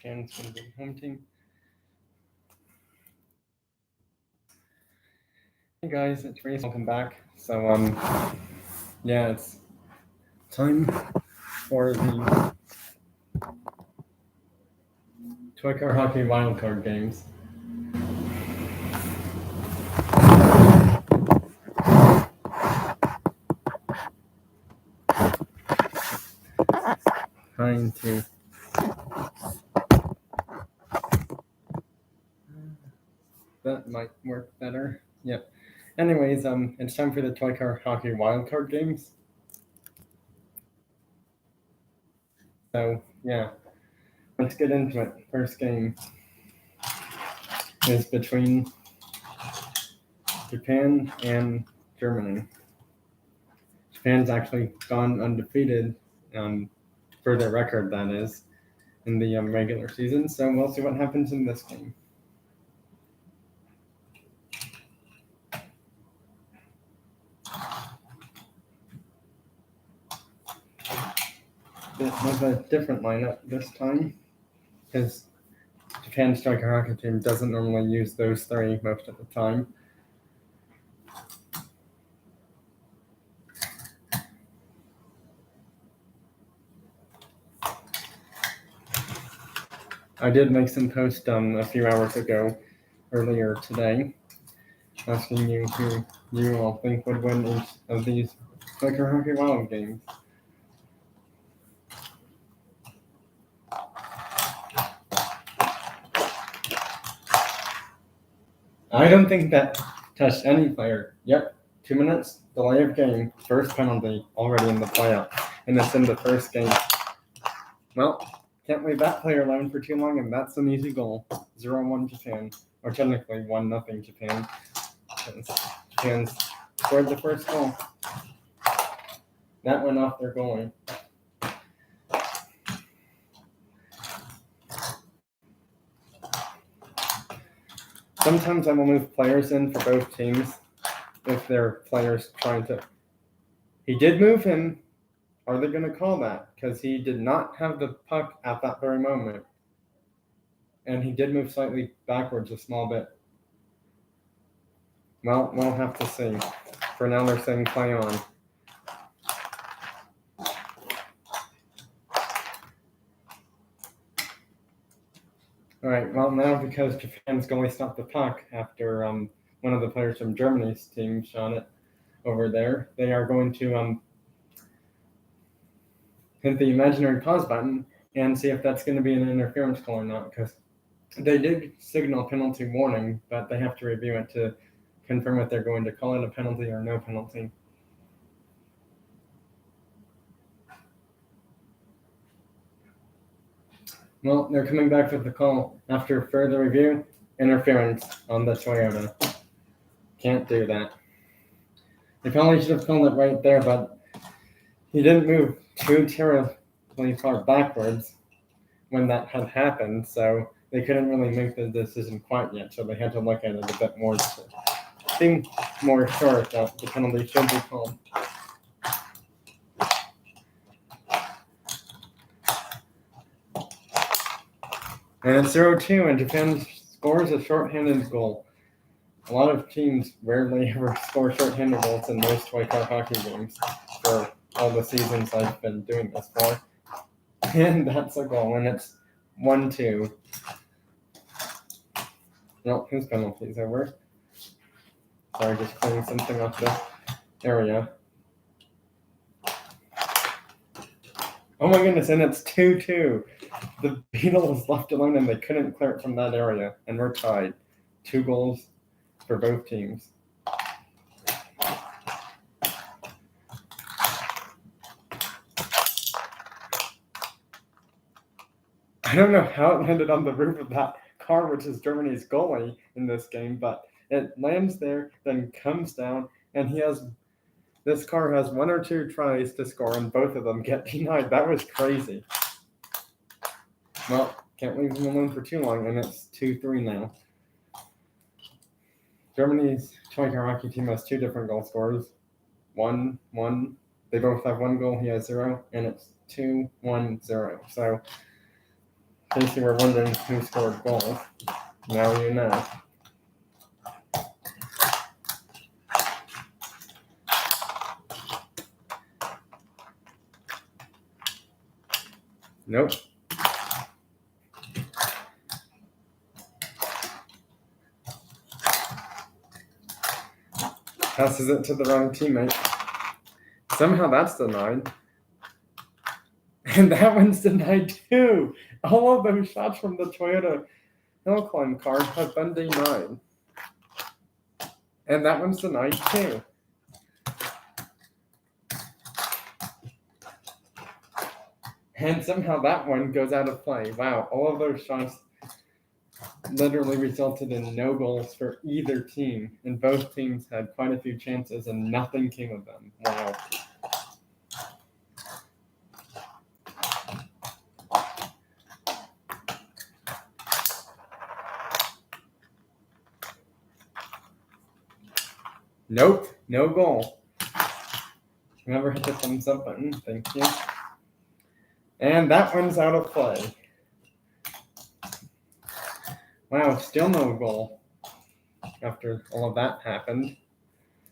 Japan's going to be home team. Hey guys, it's Reese. Welcome back. So yeah, it's time for the Toy Car Hockey Wildcard games. Trying to that might work better. Yep. Anyways, it's time for the Toy Car Hockey Wildcard games. So yeah, let's get into it. First game is between Japan and Germany. Japan's actually gone undefeated, for their record, that is, in the regular season. So we'll see what happens in this game. It was a different lineup this time, because Japan's striker hockey team doesn't normally use those three most of the time. I did make some post a few hours ago, earlier today, asking you who you all think would win each of these striker hockey wild games. I don't think that touched any player. Yep, 2 minutes, delay of game, first penalty already in the playoff, and it's in the first game. Well, can't leave that player alone for too long, and that's an easy goal. 0-1 Japan, or technically 1-0 Japan. Japan scored the first goal. That went off their goalie. Sometimes I will move players in for both teams if their players trying to. He did move him. Are they going to call that? Because he did not have the puck at that very moment. And he did move slightly backwards a small bit. Well, we'll have to see. For now, they're saying play on. All right, well, now because Japan's goalie stopped the puck after one of the players from Germany's team shot it over there, they are going to hit the imaginary pause button and see if that's going to be an interference call or not, because they did signal penalty warning, but they have to review it to confirm if they're going to call it a penalty or no penalty. Well, they're coming back with the call after further review. Interference on the Toyota. Can't do that. They probably should have called it right there, but he didn't move too terribly far backwards when that had happened, so they couldn't really make the decision quite yet, so they had to look at it a bit more to seem more sure that the penalty should be called. And it's 0-2, and Japan scores a shorthanded goal. A lot of teams rarely ever score shorthanded goals in most Toy Car hockey games for all the seasons I've been doing this for. And that's a goal, and it's 1-2. No, his penalty's over. Sorry, just cleaning something off the area. Oh my goodness, and it's 2-2. The Beatles left alone and they couldn't clear it from that area, and we're tied. 2 goals for both teams. I don't know how it landed on the roof of that car, which is Germany's goalie in this game, but it lands there, then comes down, and this car has 1 or 2 tries to score, and both of them get denied. That was crazy. Well, can't leave them alone for too long, and it's 2-3 now. Germany's Toy Car hockey team has 2 different goal scorers. 1-1. They both have 1 goal. He has 0, and it's 2-1-0. So In case you were wondering who scored goals, now you know. Nope. Passes it to the wrong teammate. Somehow that's denied. And that one's denied too. All of those shots from the Toyota Hill Climb card have been denied. And that one's denied too. And somehow that one goes out of play. Wow, all of those shots literally resulted in no goals for either team. And both teams had quite a few chances and nothing came of them. Wow. Nope, no goal. Whoever hit the thumbs up button, thank you. And that one's out of play. Wow, still no goal after all of that happened.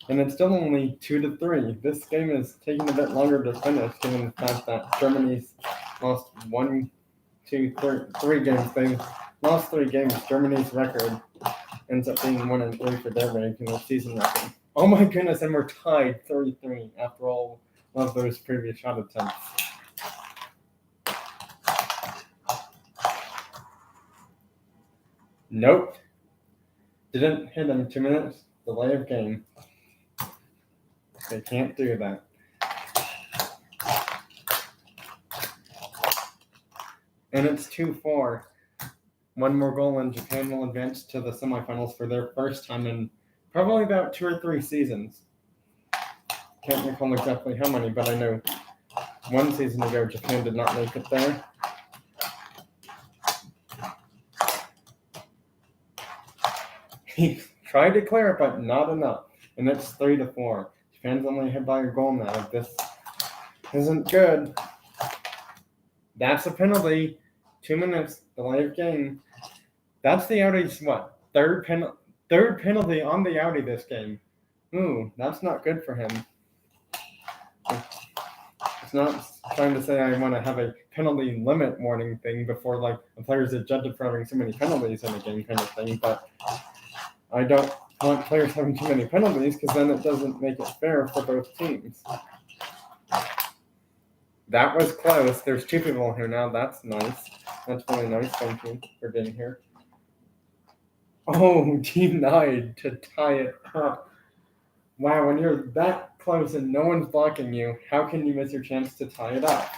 And it's still only 2-3. This game is taking a bit longer to finish, given the fact that Germany's lost 1, 2, 3 games. They've lost 3 games. Germany's record ends up being 1-3 for their regular season record. Oh my goodness, and we're tied 3-3 after all of those previous shot attempts. Nope. Didn't hit him. 2 minutes. Delay of game. They can't do that. And it's 2-4. One more goal and Japan will advance to the semifinals for their first time in probably about 2 or 3 seasons. Can't recall exactly how many, but I know one season ago Japan did not make it there. He tried to clear it, but not enough. And it's 3-4. Japan's only ahead by a goal now. This isn't good. That's a penalty. 2 minutes, delay of game. That's the Aussies' what? Third penalty on the Audi this game. Ooh, that's not good for him. It's not trying to say I want to have a penalty limit warning thing before like the players are judged for having so many penalties in a game kind of thing, but I don't want players having too many penalties because then it doesn't make it fair for both teams. That was close. There's 2 people here now. That's nice. That's really nice. Thank you for being here. Oh, denied to tie it up. Wow, when you're that close and no one's blocking you, how can you miss your chance to tie it up?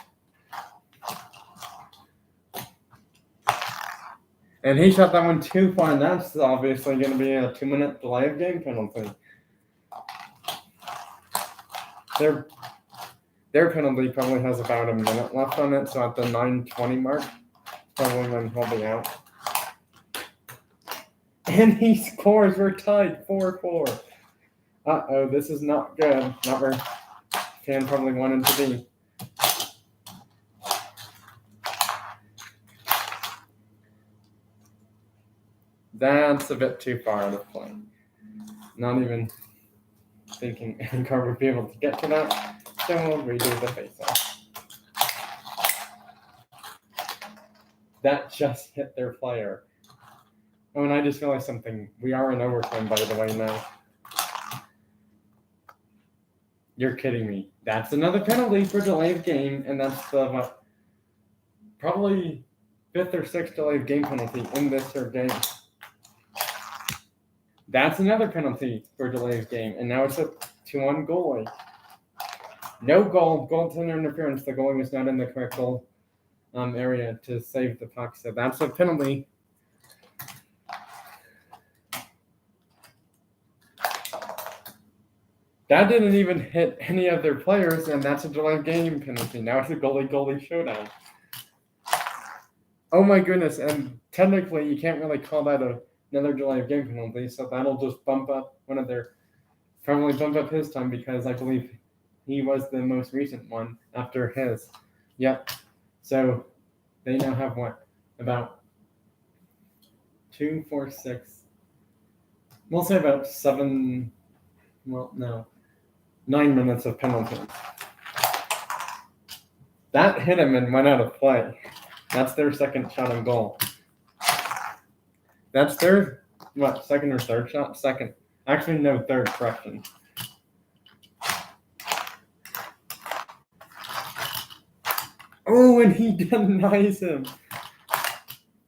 And he shot that one too far, and that's obviously going to be a 2-minute delay of game penalty. Their penalty probably has about a minute left on it, so at the 9:20 mark, probably when he'll be out. And he scores. We're tied 4-4. Uh-oh, this is not good. Not where Japan probably wanted to be. That's a bit too far out of play. Not even thinking any car would be able to get to that. So we'll redo the face-off. That just hit their player. Oh, and I just realized something. We are in overtime, by the way, now. You're kidding me. That's another penalty for delay of game, and that's the probably 5th or 6th delay of game penalty in this third game. That's another penalty for delay of game, and now it's a 2-1 goalie. No goal, goaltender interference. The goalie was not in the correct goal area to save the puck, so that's a penalty. That didn't even hit any of their players, and that's a delay of game penalty. Now it's a goalie showdown. Oh my goodness, and technically you can't really call that another delay of game penalty, so that'll just bump up probably bump up his time because I believe he was the most recent one after his. Yep. So they now have about 2, 4, 6. We'll say about 7. Well, no, 9 minutes of penalties. That hit him and went out of play. That's their second shot on goal. That's their, second or third shot? Second. Actually, no, third, correction. Oh, and he denies him.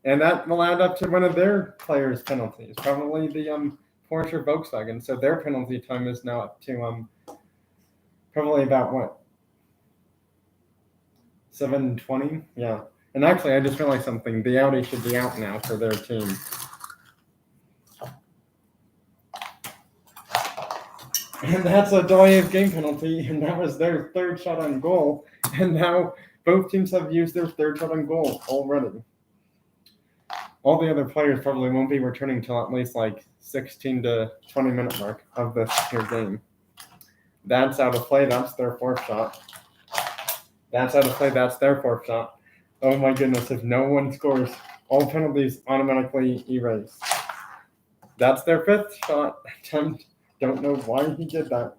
And that will add up to one of their players' penalties, probably the Porsche Volkswagen. So their penalty time is now up to probably about 7:20? Yeah. And actually, I just realized something. The Audi should be out now for their team. And that's a delay of game penalty, and that was their third shot on goal. And now both teams have used their third shot on goal already. All the other players probably won't be returning till at least 16 to 20 minute mark of this here game. That's out of play. That's their fourth shot. That's out of play. That's their fourth shot. Oh my goodness, if no one scores, all penalties automatically erased. That's their fifth shot attempt. Don't know why he did that.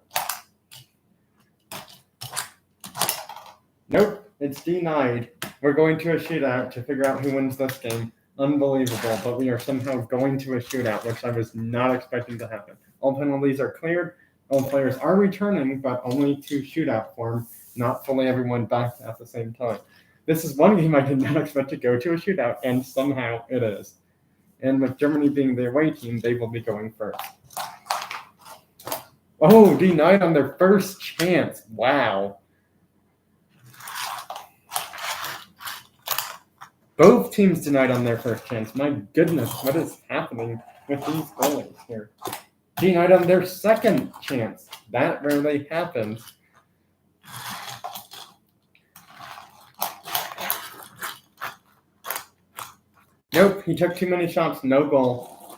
Nope, it's denied. We're going to a shootout to figure out who wins this game. Unbelievable, but we are somehow going to a shootout, which I was not expecting to happen. All penalties are cleared. All players are returning, but only to shootout form, not fully everyone back at the same time. This is one game I did not expect to go to a shootout, and somehow it is. And with Germany being the away team, they will be going first. Oh, denied on their first chance. Wow. Both teams denied on their first chance. My goodness, what is happening with these goalies here? Denied on their second chance. That rarely happens. Nope, he took too many shots, no goal.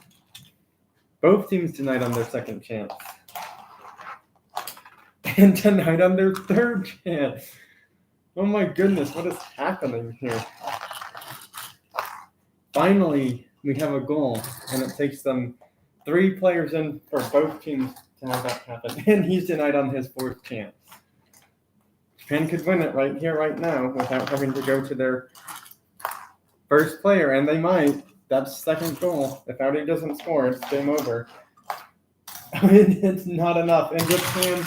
Both teams denied on their second chance. And denied on their third chance. Oh my goodness, what is happening here? Finally, we have a goal, and it takes them 3 players in for both teams to have that happen. And he's denied on his fourth chance. Japan could win it right here, right now, without having to go to their first player, and they might. That's second goal. If Audi doesn't score, it's game over. It's not enough, and Japan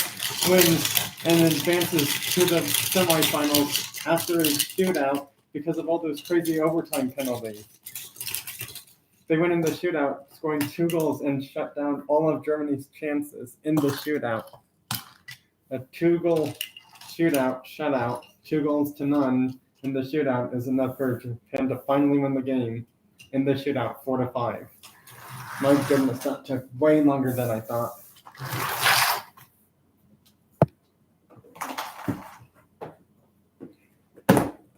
wins and advances to the semifinals after a shootout because of all those crazy overtime penalties. They went in the shootout, scoring 2 goals and shut down all of Germany's chances in the shootout. A 2-goal shootout shutout, 2 goals to none in the shootout is enough for Japan to finally win the game in the shootout 4-5. My goodness, that took way longer than I thought.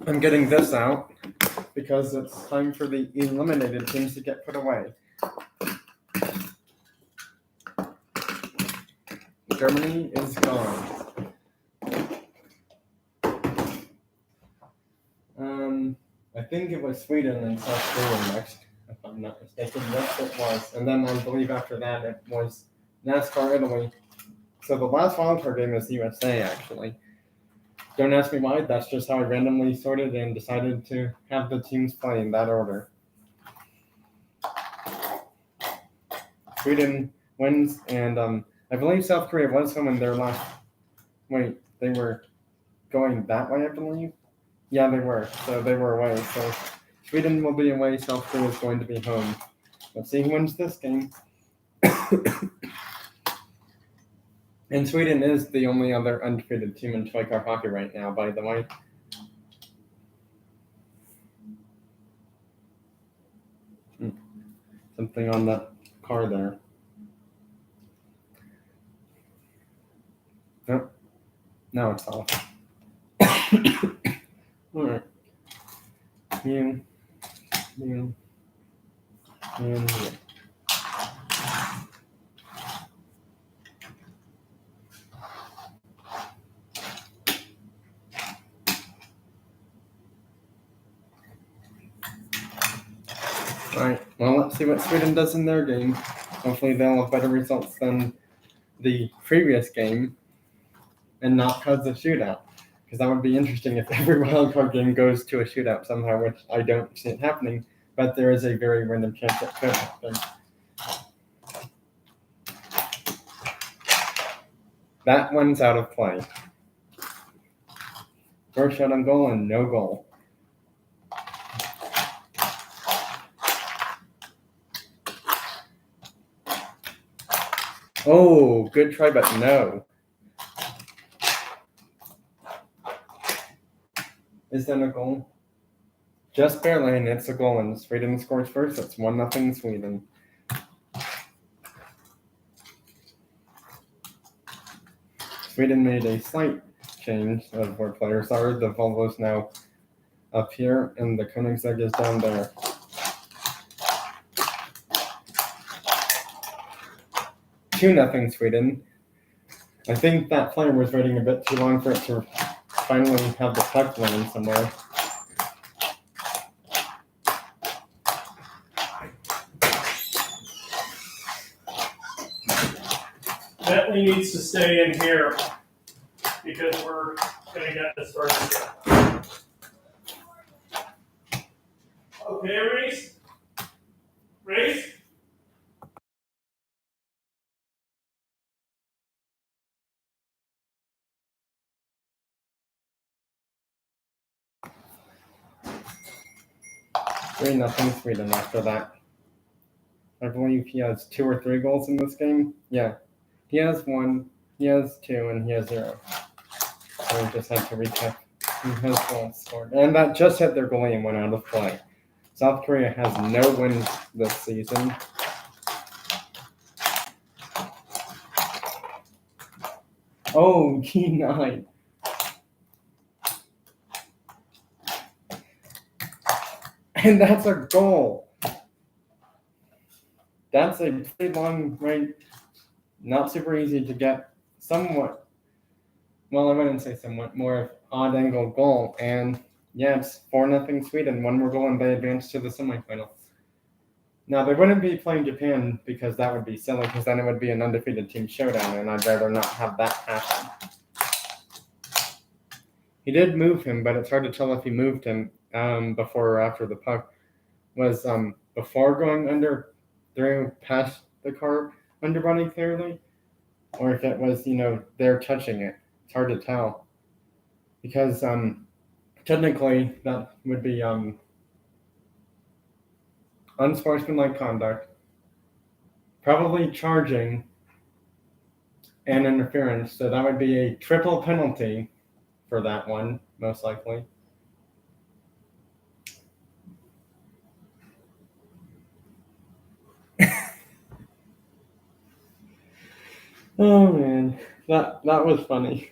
I'm getting this out because it's time for the eliminated teams to get put away. Germany is gone. I think it was Sweden and South Korea next, if I'm not mistaken. Yes, it was. And then I believe after that it was NASCAR Italy. So the last wildcard game is USA, actually. Don't ask me why. That's just how I randomly sorted and decided to have the teams play in that order. Sweden wins, and I believe South Korea was home in their last. Wait, they were going that way, I believe. Yeah, they were. So they were away. So Sweden will be away. South Korea is going to be home. Let's see who wins this game. And Sweden is the only other undefeated team in toy car hockey right now, by the way. Something on the car there. Nope. Now it's off. All right. You. Alright, well, let's see what Sweden does in their game. Hopefully they'll have better results than the previous game and not cause a shootout. Because that would be interesting if every wildcard game goes to a shootout somehow, which I don't see it happening, but there is a very random chance it could happen. That one's out of play. First shot on goal and no goal. Oh, good try, but no. Is that a goal? Just barely, and it's a goal, and Sweden scores first. It's 1-0 Sweden. Sweden made a slight change of where players are. The Volvo's now up here, and the Koenigsegg is down there. Two nothing Sweden. I think that player was waiting a bit too long for it to finally have the puck land somewhere. Bentley needs to stay in here because we're going to get this started. Okay, Reese? Reese? Three nothing Sweden after that. I believe he has 2 or 3 goals in this game. Yeah. He has 1, he has 2, and he has 0. So we just had to recheck his goals scored. And that just hit their goalie and went out of play. South Korea has no wins this season. Oh, G9. And that's a goal. That's a pretty long right. Not super easy to get. Somewhat. Well, I wouldn't say somewhat more odd angle goal. And yeah, it's 4-0 Sweden. 1 more goal and they advance to the semifinal. Now they wouldn't be playing Japan because that would be silly. Because then it would be an undefeated team showdown, and I'd rather not have that happen. He did move him, but it's hard to tell if he moved him before or after the puck was before going under through past the car underbody clearly, or if it was, they're touching it. It's hard to tell because technically that would be unsportsmanlike conduct, probably charging, and interference. So that would be a triple penalty for that one, most likely. Oh man, that was funny.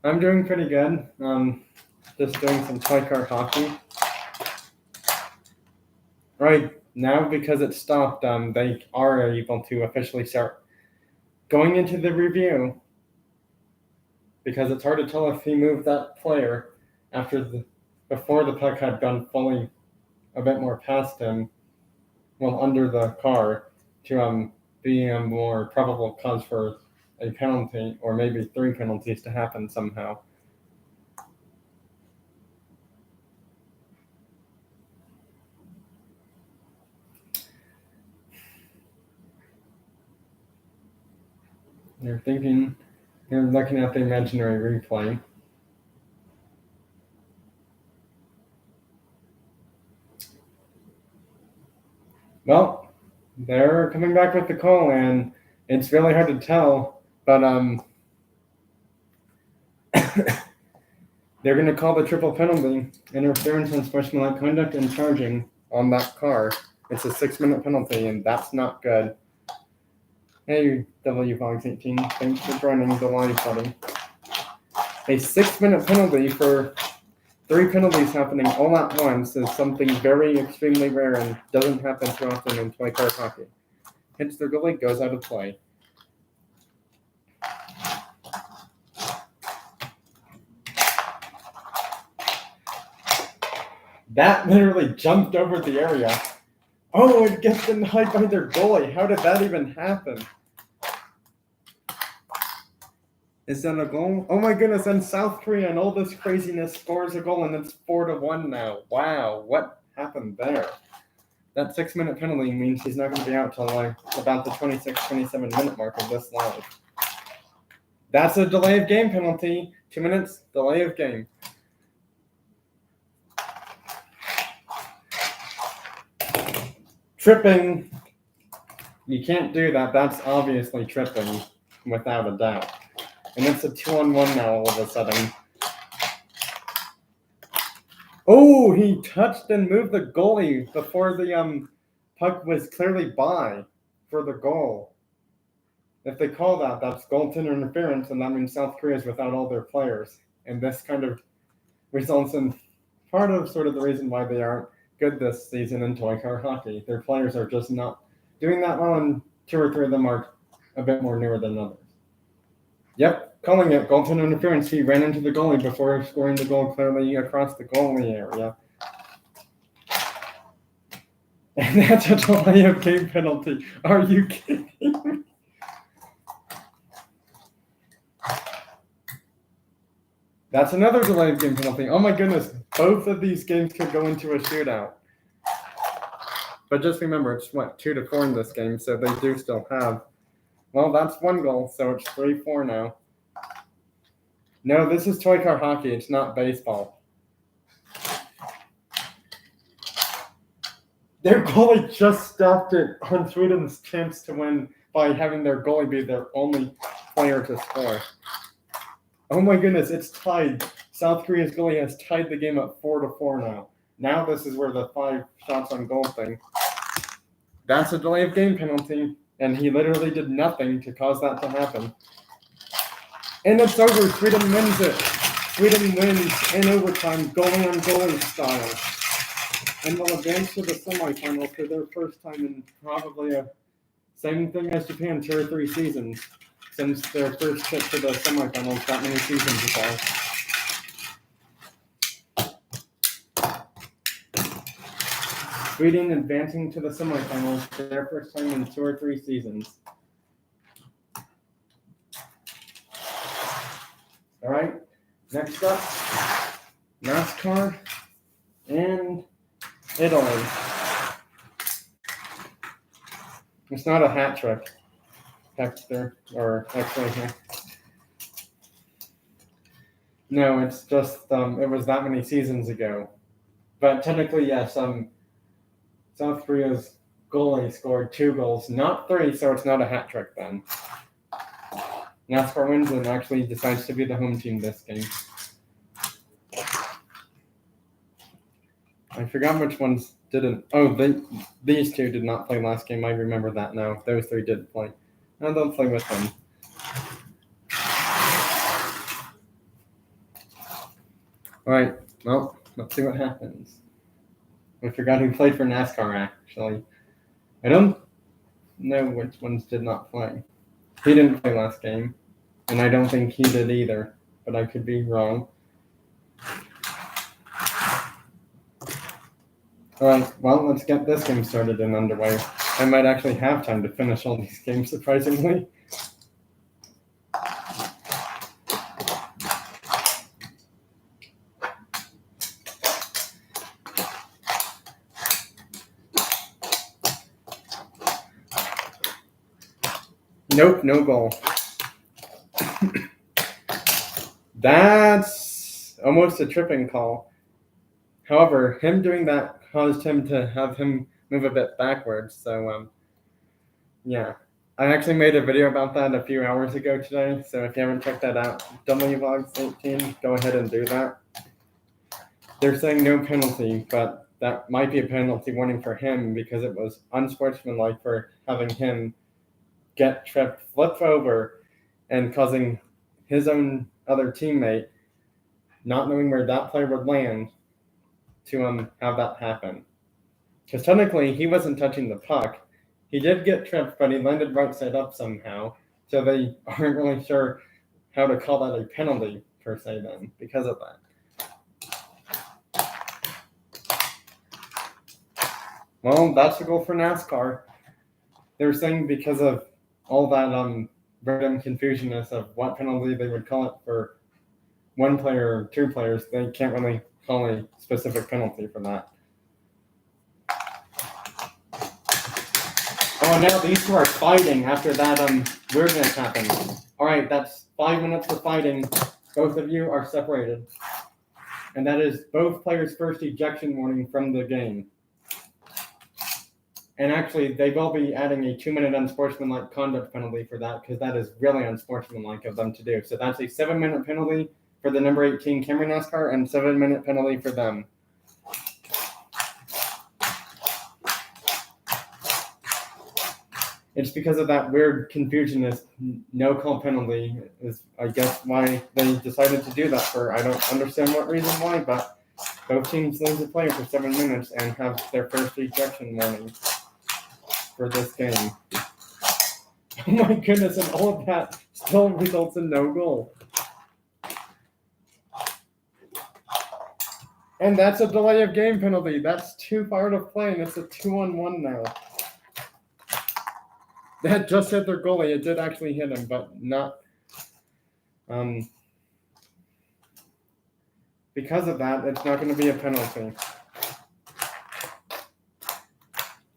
I'm doing pretty good. Just doing some toy car hockey. Right now, because it stopped, they are able to officially start going into the review. Because it's hard to tell if he moved that player before the puck had gone fully a bit more past him, under the car, to be a more probable cause for a penalty, or maybe 3 penalties to happen somehow. They're looking at the imaginary replay. Well, they're coming back with the call, and it's really hard to tell, but they're going to call the triple penalty, interference on sportsmanlike conduct and charging on that car. It's a 6-minute penalty, and that's not good. Hey, WFox18, thanks for joining the live, buddy. A 6-minute penalty for 3 penalties happening all at once is something very extremely rare and doesn't happen too often in toy car hockey. Hits their goalie, goes out of play. That literally jumped over the area. Oh, it gets denied by their goalie. How did that even happen? Is that a goal? Oh my goodness, and South Korea and all this craziness scores a goal and it's 4-1 now. Wow, what happened there? That 6-minute penalty means he's not going to be out till like about the 26-27 minute mark of this live. That's a delay of game penalty. 2 minutes, delay of game. Tripping. You can't do that. That's obviously tripping, without a doubt. And it's a 2-on-1 now all of a sudden. Oh, he touched and moved the goalie before the puck was clearly by for the goal. If they call that, that's goaltender interference, and that means South Korea is without all their players. And this kind of results in part of sort of the reason why they aren't good this season in toy car hockey. Their players are just not doing that well, and 2 or 3 of them are a bit more newer than others. Yep, calling it goaltender interference. He ran into the goalie before scoring the goal clearly across the goalie area. And that's a delay of game penalty. Are you kidding me? That's another delay of game penalty. Oh my goodness, both of these games could go into a shootout. But just remember, it's 2-4 in this game, so they do still have. Well, that's 1 goal, so it's 3-4 now. No, this is toy car hockey. It's not baseball. Their goalie just stopped it on Sweden's chance to win by having their goalie be their only player to score. Oh my goodness, it's tied. South Korea's goalie has tied the game up 4-4 now. Now this is where the 5 shots on goal thing. That's a delay of game penalty, and he literally did nothing to cause that to happen. And it's over. Sweden wins it. Sweden wins in overtime, goalie on goalie style. And will advance to the semifinals for their first time in probably a same thing as Japan, 2 or 3 seasons. Since their first trip to the semifinals that many seasons ago. Sweden advancing to the semifinals for their first time in 2 or 3 seasons. All right, next up, NASCAR and Italy. It's not a hat trick. Texter, or actually here. No, it's just it was that many seasons ago. But technically, yes, South Korea's goalie scored 2 goals, not 3, so it's not a hat trick then. NASCAR wins and actually decides to be the home team this game. I forgot which ones didn't. Oh, these 2 did not play last game. I remember that now. Those 3 did play. And they'll play with them. Alright, well, let's see what happens. I forgot who played for NASCAR, actually. I don't know which ones did not play. He didn't play last game, and I don't think he did either, but I could be wrong. Alright, well, let's get this game started and underway. I might actually have time to finish all these games, surprisingly. Nope, no goal. That's almost a tripping call. However, him doing that caused him to have him move a bit backwards. So, yeah. I actually made a video about that a few hours ago today. So if you haven't checked that out, WVlogs18, go ahead and do that. They're saying no penalty, but that might be a penalty warning for him because it was unsportsmanlike for having him get tripped, flip over, and causing his own other teammate, not knowing where that player would land, to have that happen. Because technically, he wasn't touching the puck. He did get tripped, but he landed right side up somehow. So they aren't really sure how to call that a penalty, per se, then, because of that. Well, that's a goal for NASCAR. They're saying because of all that random confusionness of what penalty they would call it for one player or two players, they can't really call a specific penalty for that. Oh, and now these two are fighting after that weirdness happened. All right, that's 5 minutes for fighting. Both of you are separated, and that is both players' first ejection warning from the game. And actually, they will be adding a 2-minute unsportsmanlike conduct penalty for that because that is really unsportsmanlike of them to do. So that's a 7-minute penalty for the number 18 Camry NASCAR and 7-minute penalty for them. It's because of that weird confusion. This no call penalty is, I guess, why they decided to do that for. I don't understand what reason why, but both teams lose a player for 7 minutes and have their first ejection warning for this game. Oh my goodness, and all of that still results in no goal. And that's a delay of game penalty. That's too far to play, and it's a 2-on-1 now. That just hit their goalie. It did actually hit him, but not. Because of that, it's not going to be a penalty.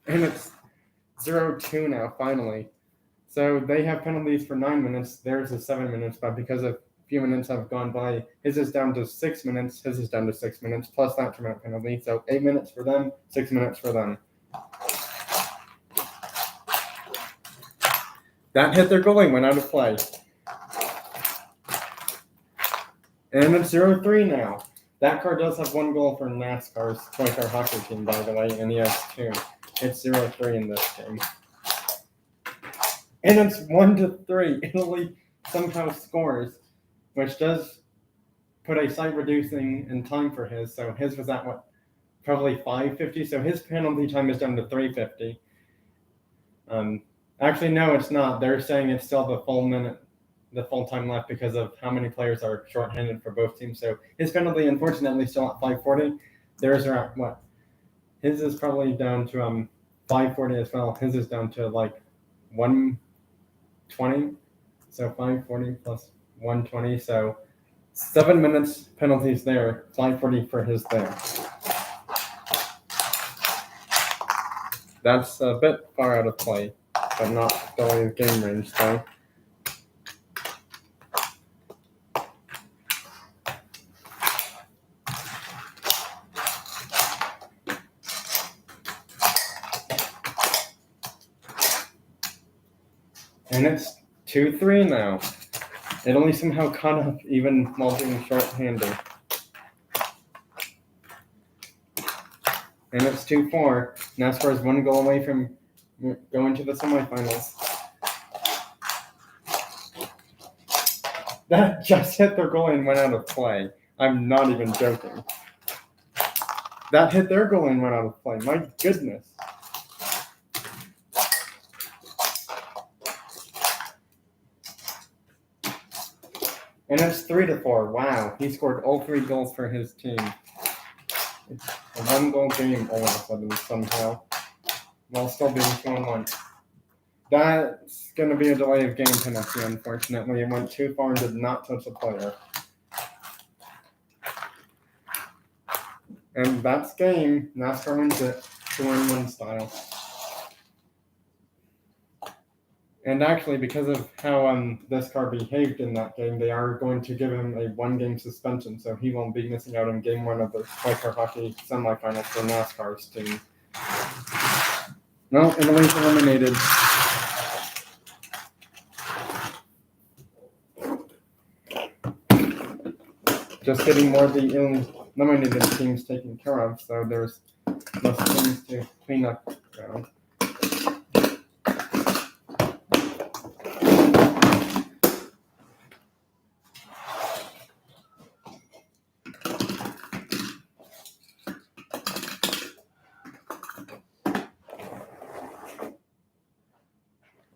And it's 0-2 now, finally. So they have penalties for 9 minutes. Theirs is 7 minutes, but because a few minutes have gone by, his is down to 6 minutes. His is down to 6 minutes, plus that 2-minute penalty. So 8 minutes for them, 6 minutes for them. That hit their goalie, went out of play. And it's 0-3 now. That car does have 1 goal for NASCAR's toy car hockey team, by the way, and he has 2. It's 0-3 in this game. And it's 1-3. Italy somehow scores, which does put a slight reducing in time for his. So his was at probably 5:50. So his penalty time is down to 3:50. Actually, no, it's not. They're saying it's still the full time left because of how many players are shorthanded for both teams. So his penalty, unfortunately, still at 5:40. Theirs are at what? His is probably down to 5:40 as well. His is down to like 1:20. So 5:40 plus 1:20. So 7 minutes penalties there. 5:40 for his there. That's a bit far out of play, but not delay of game range though. And it's 2-3 now. Italy somehow caught up even while being short-handed. And it's 2-4. NASCAR is 1 goal away from going to the semifinals. That just hit their goal and went out of play. I'm not even joking. That hit their goal and went out of play. My goodness. And it's 3-4. Wow. He scored all 3 goals for his team. It's a 1-goal game all of a sudden somehow. While still being 2-1. That's going to be a delay of game penalty, unfortunately. It went too far and did not touch the player. And that's game. NASCAR wins it 2-1 style. And actually, because of how this car behaved in that game, they are going to give him a 1-game suspension, so he won't be missing out on Game 1 of the toy car hockey semifinals for NASCAR's team. No, Italy's eliminated. Just getting more of the eliminated teams taken care of, so there's less things to clean up around.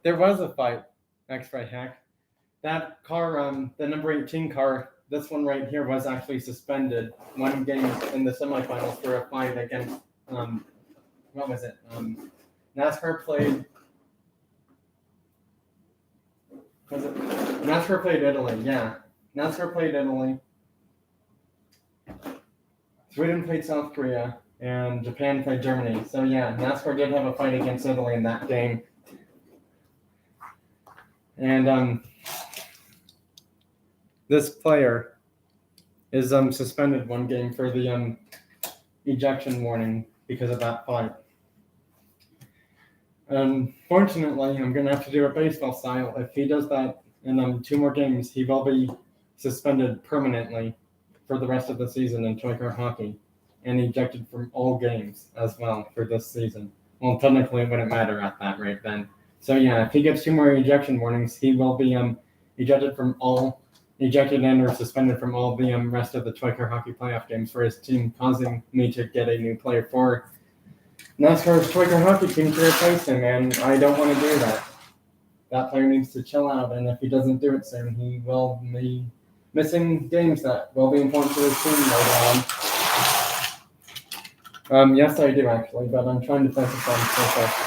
There was a fight, X-Ray Hack. That car, the number 18 car, this one right here was actually suspended 1 game in the semifinals for a fight against what was it? NASCAR played. Was it? NASCAR played Italy. Yeah, NASCAR played Italy. Sweden played South Korea, and Japan played Germany. So yeah, NASCAR did have a fight against Italy in that game. And this player is suspended one game for the ejection warning because of that fight. Unfortunately, I'm gonna have to do it baseball style. If he does that in 2 more games, he will be suspended permanently for the rest of the season in toy car hockey, and ejected from all games as well for this season. Well, technically, it wouldn't matter at that rate then. So yeah, if he gets 2 more ejection warnings, he will be ejected and or suspended from all the rest of the toy car hockey playoff games for his team, causing me to get a new player for NASCAR's toy car hockey team to replace him, and I don't want to do that. That player needs to chill out, and if he doesn't do it soon, he will be missing games that will be important to his team later on. Yes, I do actually, but I'm trying to focus on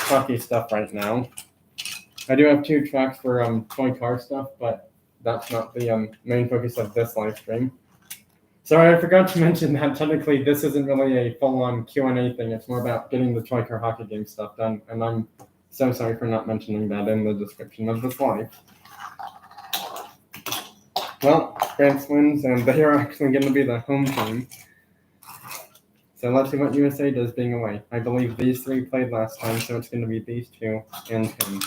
hockey stuff right now. I do have 2 tracks for toy car stuff, but that's not the main focus of this live stream. Sorry, I forgot to mention that technically this isn't really a full-on Q&A thing. It's more about getting the toy car hockey game stuff done, and I'm so sorry for not mentioning that in the description of this live. Well, France wins, and they are actually going to be the home team. So let's see what USA does being away. I believe these 3 played last time, so it's going to be these 2 and him.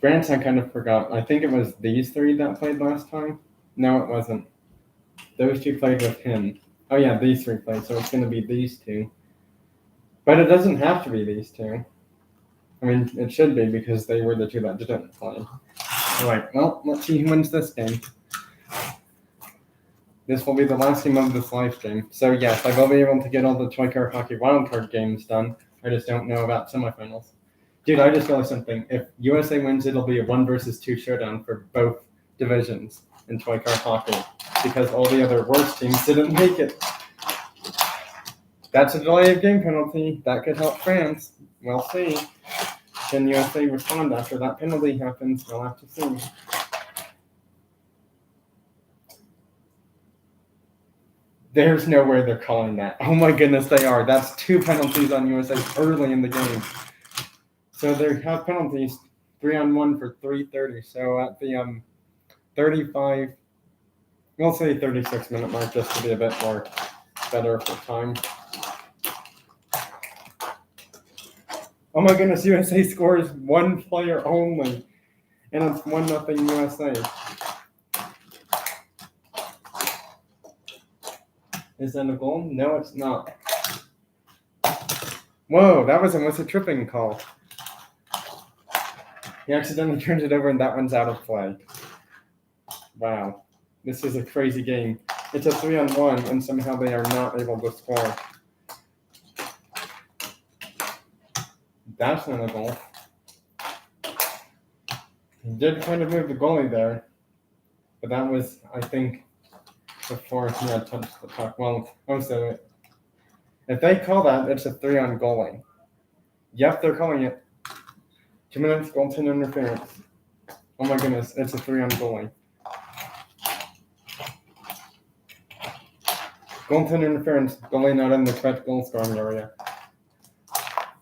France, I kind of forgot. I think it was these 3 that played last time. No, it wasn't. Those 2 played with him. Oh yeah, these 3 played, so it's going to be these 2. But it doesn't have to be these 2. I mean, it should be because they were the 2 that didn't play. Alright, well, let's see who wins this game. This will be the last game of this live stream. So yes, I will be able to get all the toy car hockey wildcard games done. I just don't know about semifinals. Dude, I just realized something. If USA wins, it'll be a 1 versus 2 showdown for both divisions in toy car hockey because all the other worst teams didn't make it. That's a delay of game penalty. That could help France. We'll see. Can USA respond after that penalty happens? We'll have to see. There's no way they're calling that. Oh my goodness, they are. That's 2 penalties on USA early in the game. So they have penalties 3-on-1 for 3:30. So at the 35, we'll say 36-minute mark just to be a bit more better for time. Oh my goodness, USA scores 1 player only, and it's 1-0 USA. Is that a goal? No, it's not. Whoa, that was almost a tripping call. He accidentally turned it over, and that one's out of play. Wow, this is a crazy game. It's a 3-on-1, and somehow they are not able to score. That's not a goal. He did kind of move the goalie there, but that was, I think, before he had touched the puck. Well, also, if they call that, it's a 3-on goalie. Yep, they're calling it. 2 minutes, goaltender interference. Oh my goodness, it's a 3-on goalie. Goaltender interference, goalie not in the correct goal scoring area.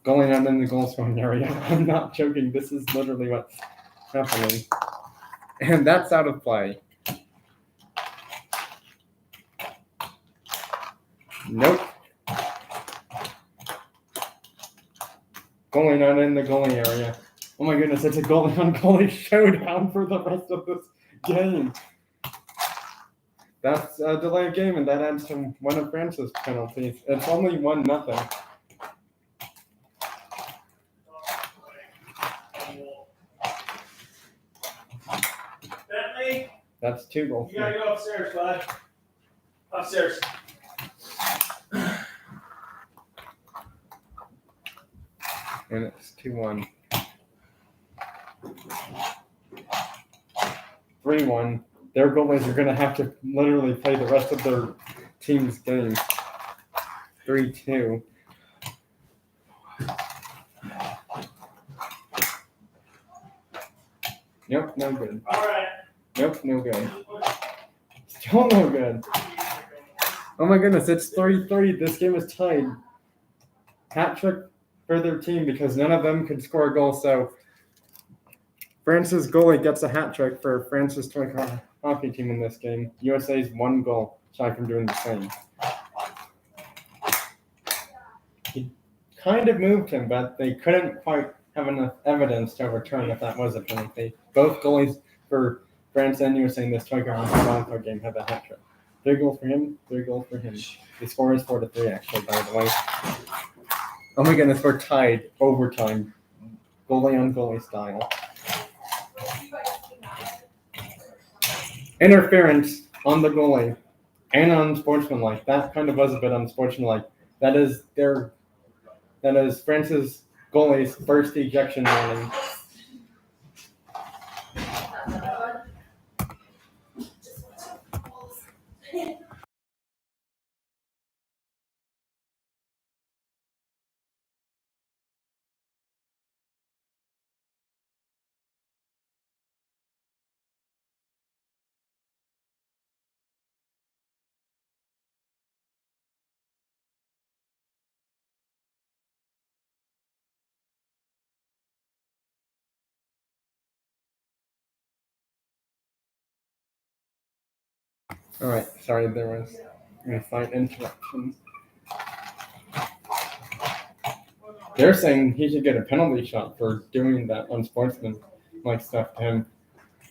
Goalie not in the goal scoring area. I'm not joking, this is literally what's happening. And that's out of play. Nope. Goalie not in the goalie area. Oh my goodness, it's a goalie on goalie showdown for the rest of this game. That's a delay of game, and that adds to one of France's penalties. It's only 1-0. Bentley, That's 2 goals. you gotta go upstairs, bud. Upstairs. And it's 2-1. 3-1. Their goalies are going to have to literally play the rest of their team's game. 3-2. Nope, no good. Alright. Nope, no good. Still no good. Oh my goodness, it's 3-3. This game is tied. Hat trick for their team because none of them could score a goal, so France's goalie gets a hat trick for France's toy car hockey team in this game. USA's 1 goal shy from doing the same. He kind of moved him, but they couldn't quite have enough evidence to overturn if that was a penalty. Both goalies for France and USA in this toy car hockey game have a hat trick. 3 goals for him, 3 goals for him. The score is 4-3, actually, by the way. Oh my goodness, we're tied overtime. Goalie on goalie style. Interference on the goalie and unsportsmanlike. That kind of was a bit unsportsmanlike. That is France's goalie's first ejection warning. All right, sorry, there was a slight interruption. They're saying he should get a penalty shot for doing that unsportsmanlike stuff to him.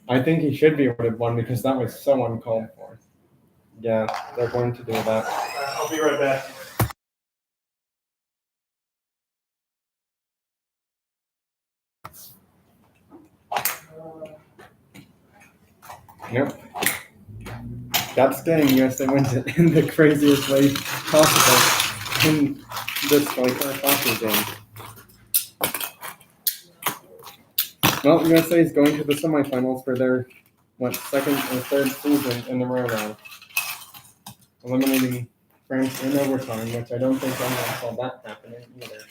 I think he should be awarded one because that was so uncalled for. Yeah, they're going to do that. I'll be right back. Yep. That's game. USA wins it in the craziest way possible in this hockey game. Well, USA is going to the semifinals for their second or third season in a row now, eliminating France in overtime, which I don't think anyone saw that happening either.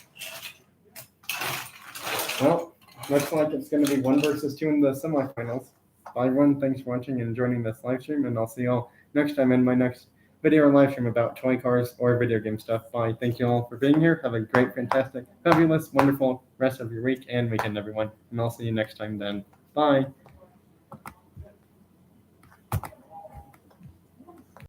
Well, looks like it's going to be 1 versus 2 in the semifinals. Bye everyone, thanks for watching and joining this live stream, and I'll see you all next time in my next video or live stream about toy cars or video game stuff. Bye. Thank you all for being here. Have a great, fantastic, fabulous, wonderful rest of your week and weekend, everyone. And I'll see you next time then. Bye.